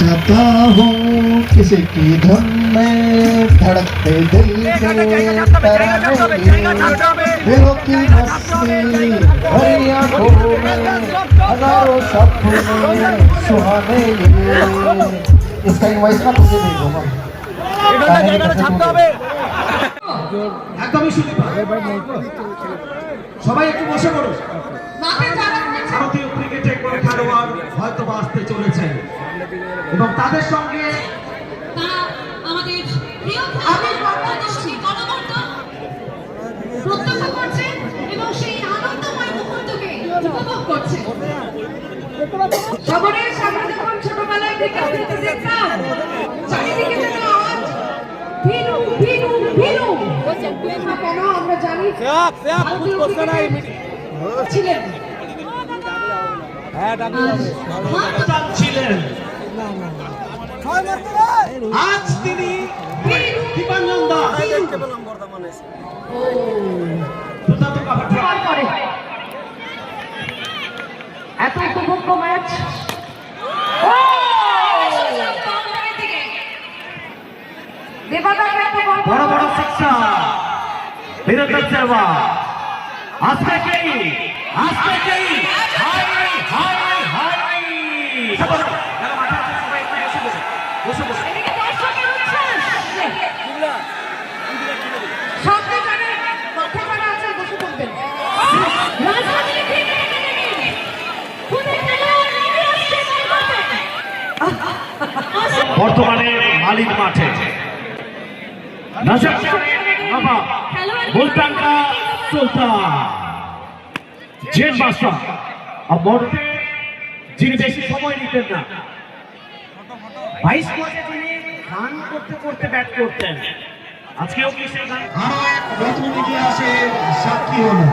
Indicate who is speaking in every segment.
Speaker 1: चाहता हूँ किसी की धुन में धड़कते दिल के तराने दिलों की मस्ती भरी आंखों में हजारों सपने सुहाने इसका इनवॉइस ना तुझे नहीं दूंगा
Speaker 2: একদমই শুনি সবাই একটু বসে পড়ো। ভারতীয় ক্রিকেটে কোন খেলোয়াড় হয়তো আসতে চলেছেন এবং তাদের সঙ্গে
Speaker 3: আমাদের প্রিয় বাংলাদেশি গণমাধ্যম প্রত্যক্ষ করছে এবং সেই আনন্দময় মুহূর্তকে উপভোগ করছে। শহরের সামনে যখন ছোটবেলায় থেকে দেখতাম চারিদিকে যেন আওয়াজ ভিনু ভিনু ভিনু কেন আমরা জানি ছিলেন
Speaker 2: ছিলেন আজ তিনি দীপাঞ্জন দাস
Speaker 3: এত উপভোগ্য ম্যাচ
Speaker 2: বড় বড় শিক্ষা বীরেন্দ্র সেবা আজকে কি হাই হাই হাই বর্তমানে মালিক মাঠে মুলতানকা সুলতান জেন মাস্টার মরতে যিনি বেশি সময় নিতেন না 22 বছরে তিনি গান করতে করতে ব্যাট করতেন। আজকেও কি সেই গান আরো এক নতুন ইতিহাসের সাক্ষী হলো।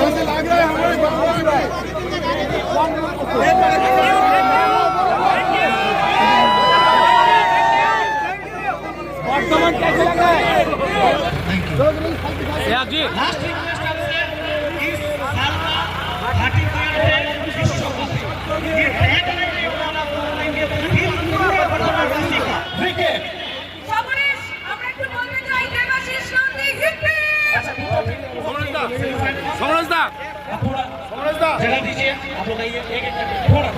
Speaker 4: कैसे लग रहा है हमारे वर्तमान कैसे लग रहा है जी लास्ट रिक्वेस्ट आपसे इस साल का घाटी ये एक नहीं वाला बोलेंगे फिर पूरा वर्तमान का क्रिकेट
Speaker 3: সবরেশ আমরা একটু বলতে চাই দেবাশিস নন্দী হিপি
Speaker 4: अच्छा समझदा जगह दीजिए आप लोग आइए एक थोड़ा